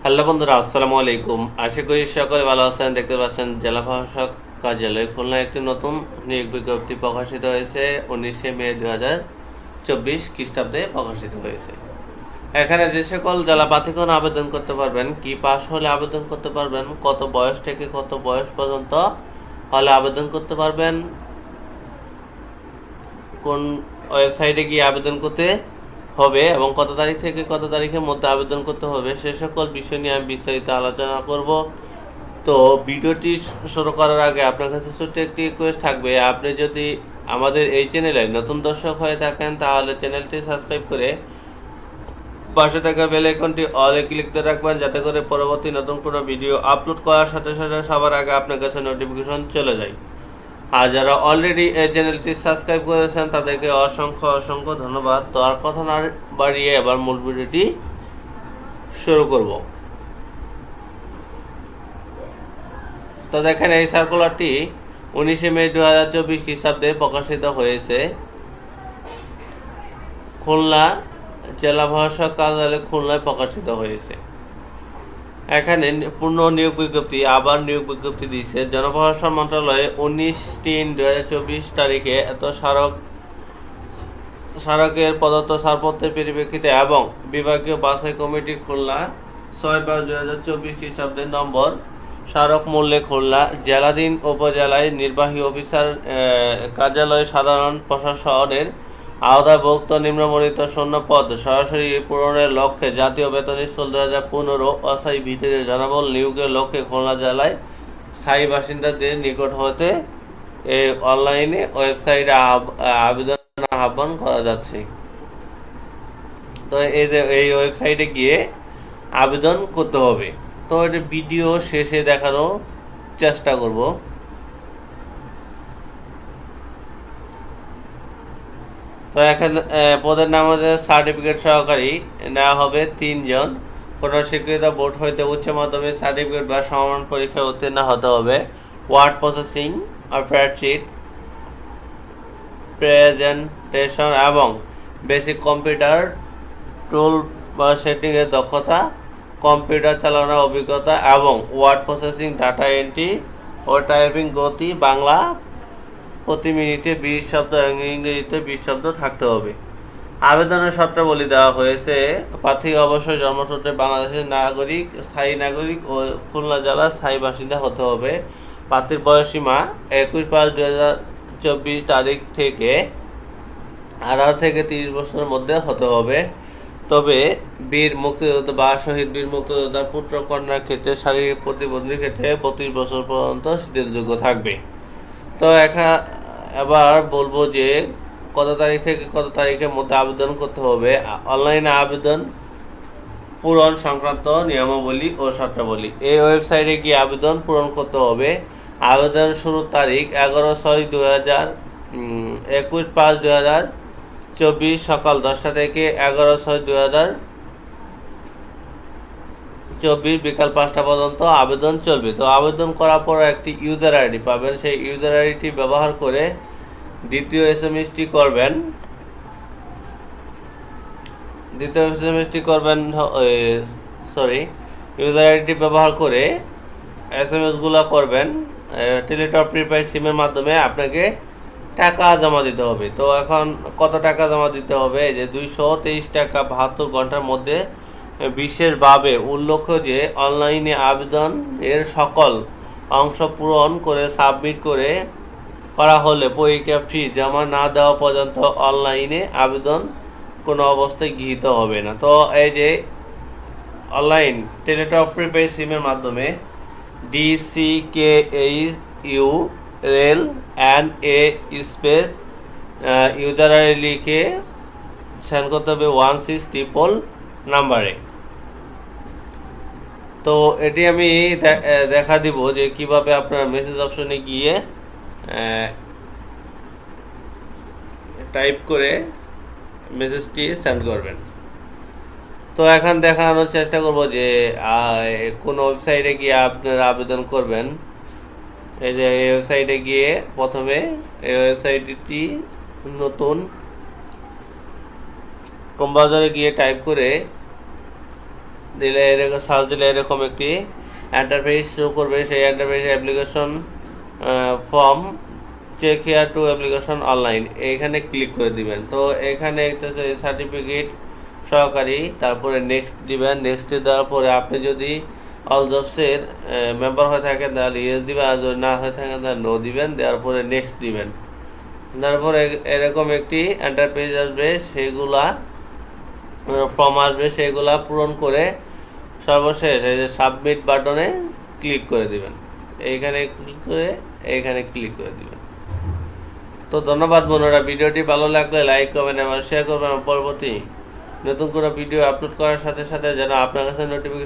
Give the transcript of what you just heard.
Hello বন্ধুরা, আসসালামু আলাইকুম। আশা করি সকলে ভালো আছেন। দেখতে পাচ্ছেন জেলা প্রশাসক কার্যালয় খুলনা একটি নতুন নিয়োগ বিজ্ঞপ্তি প্রকাশিত হয়েছে। 19শে মে 2024 খ্রিস্টাব্দে প্রকাশিত হয়েছে। এখানে যে সকল জেলা প্রার্থীগণ আবেদন করতে পারবেন, কি পাস হলে আবেদন করতে পারবেন, কত বয়স থেকে কত বয়স পর্যন্ত হলে আবেদন করতে পারবেন, কোন ওয়েবসাইটে গিয়ে আবেদন করতে হবে এবং কত তারিখ থেকে কত তারিখের মধ্যে আবেদন করতে হবে, সে সকল বিষয় নিয়ে আমি বিস্তারিত আলোচনা করব। তো ভিডিওটি শুরু করার আগে আপনার কাছে ছোট্ট একটি রিকোয়েস্ট থাকবে, আপনি যদি আমাদের এই চ্যানেলে নতুন দর্শক হয়ে থাকেন তাহলে চ্যানেলটি সাবস্ক্রাইব করে পাশে থাকা বেল আইকনটি অলে ক্লিক করে রাখবেন, যাতে করে পরবর্তী নতুন কোনো ভিডিও আপলোড করার সাথে সাথে সবার আগে আপনার কাছে নোটিফিকেশন চলে যায়। আর যারা অলরেডি এই চ্যানেলটি সাবস্ক্রাইব করেছেন তাদেরকে অসংখ্য অসংখ্য ধন্যবাদ। তো আর কথা না বাড়িয়ে এবার মূল ভিডিওটি শুরু করব। তো দেখেন, এই সার্কুলারটি 19শে মে 2024 খ্রিস্টাব্দে প্রকাশিত হয়েছে। খুলনা জেলা প্রশাসক কার্যালয় খুলনায় প্রকাশিত হয়েছে। এখানে পূর্ণ নিয়োগ বিজ্ঞপ্তি, আবার নিয়োগ বিজ্ঞপ্তি দিয়েছে জনপ্রশাসন মন্ত্রণালয়ে 19/3/2024 তারিখে এত স্মারকের প্রদত্ত ছাড়পত্রের পরিপ্রেক্ষিতে এবং বিভাগীয় বাছাই কমিটি খুলনা 6/5/2024 খ্রিস্টাব্দের নম্বর স্মারক মূল্যে খুলনা জেলাধীন উপজেলায় নির্বাহী অফিসার কার্যালয় সাধারণ প্রশাসনের আওতাভুক্ত নিম্নবর্ণিত শূন্য পদ সরাসরি পূরণের লক্ষ্যে জাতীয় বেতন স্কুল 2015 অস্থায়ী ভিত্তিতে জনবল নিয়োগের লক্ষ্যে খুলনা জেলায় স্থায়ী বাসিন্দাদের নিকট হতে এই অনলাইনে ওয়েবসাইটে আবেদন আহ্বান করা যাচ্ছে। তো এই যে এই ওয়েবসাইটে গিয়ে আবেদন করতে হবে। তো এটা ভিডিও শেষে দেখানোর চেষ্টা করব। তো এখানে পদের নাম হচ্ছে সার্টিফিকেট সহকারী, নেওয়া হবে 3 জন। কোনো স্বীকৃত বোর্ড হইতে উচ্চ মাধ্যমিক সার্টিফিকেট বা সমমান পরীক্ষায় উত্তীর্ণ হতে হবে। ওয়ার্ড প্রসেসিং, স্প্রেডশিট, প্রেজেন্টেশন এবং বেসিক কম্পিউটার টুল বা সেটিংয়ের দক্ষতা, কম্পিউটার চালানোর অভিজ্ঞতা এবং ওয়ার্ড প্রসেসিং, ডাটা এন্ট্রি ও টাইপিং গতি বাংলা প্রতি মিনিটে 20 শব্দ এবং ইংরেজিতে 20 শব্দ থাকতে হবে। আবেদনের শর্তাবলী দেওয়া হয়েছে। প্রার্থী অবশ্যই জন্মসূত্রে বাংলাদেশের নাগরিক, স্থায়ী নাগরিক ও খুলনা জেলার স্থায়ী বাসিন্দা হতে হবে। প্রার্থীর বয়সীমা 21/5/2024 তারিখ থেকে 18 থেকে 30 বছরের মধ্যে হতে হবে। তবে বীর মুক্তিযোদ্ধা বা শহীদ বীর মুক্তিযোদ্ধার পুত্র কন্যার ক্ষেত্রে শারীরিক প্রতিবন্ধীর ক্ষেত্রে 25 বছর পর্যন্ত শিথিলযোগ্য থাকবে। তো এবার বলবো যে কত তারিখ থেকে কত তারিখের মধ্যে আবেদন করতে হবে। অনলাইনে আবেদন পূরণ সংক্রান্ত নিয়মাবলী ও শর্তাবলী, এই ওয়েবসাইটে গিয়ে আবেদন পূরণ করতে হবে। আবেদন শুরুর তারিখ 11/6/2021 সকাল 10টা থেকে 11/6/2024 বিকাল 5টা পর্যন্ত আবেদন চলবে। তো আবেদন করার পর একটি ইউজার আইডি পাবেন, সেই ইউজার আইডিটি ব্যবহার করে দ্বিতীয় এসএমএসটি করবেন। ইউজার আইডি ব্যবহার করে এসএমএসগুলো করবেন। টেলিটক প্রিপেড সিমের মাধ্যমে আপনাকে টাকা জমা দিতে হবে। তো এখন কত টাকা জমা দিতে হবে, যে 223 টাকা 72 ঘন্টার মধ্যে। বিশেষভাবে উল্লেখ্য যে অনলাইনে আবেদন এর সকল অংশ পূরণ করে সাবমিট করা হলে পরীক্ষা ফি জমা না দেওয়া পর্যন্ত অনলাইনে আবেদন কোনো অবস্থায় গৃহীত হবে না। তো এই যে অনলাইন টেলিটক প্রিপেড সিমের মাধ্যমে DCKHU rail and a space user ID লিখে সেন্ড করতে হবে 16 নাম্বারে। তো এটি আমি দেখা দিব যে কিভাবে আপনার মেসেজ অপশনে গিয়ে টাইপ করে মেসেজটি সেন্ড করবেন। তো এখন দেখানোর চেষ্টা করব যে কোন ওয়েবসাইটে গিয়ে আপনারা আবেদন করবেন। এই যে এই ওয়েবসাইটে গিয়ে প্রথমে এই ওয়েবসাইটটি নতুন কম্পাউজারে গিয়ে টাইপ করে দিলে এরকম সার্চ দিলে এরকম একটি ইন্টারফেস শো করবে। সেই interface application form check here to application online, এইখানে ক্লিক করে দিবেন। তো এখানে সার্টিফিকেট সহকারী, তারপরে নেক্সট দিবেন। নেক্সট দেওয়ার পরে আপনি যদি অল জবসের মেম্বার হয়ে থাকেন তাহলে ইয়েস দিবেন, আর যদি না হয়ে থাকেন তাহলে নো দিবেন। দেওয়ার পরে নেক্সট দিবেন। তারপরে এরকম একটি ইন্টারফেস আসবে, সেইগুলা ফর্ম আসবে, সেগুলা পূরণ করে সর্বশেষ এই যে সাবমিট বাটনে ক্লিক করে দিবেন। এইখানে ক্লিক করে এইখানে ক্লিক করে দিবেন। তো ধন্যবাদ বন্ধুরা, ভিডিওটি ভালো লাগলে লাইক কমেন্ট এবং শেয়ার করবেন। পরবর্তী নতুন কোনো ভিডিও আপলোড করার সাথে সাথে যেন আপনার কাছে নোটিফিকেশন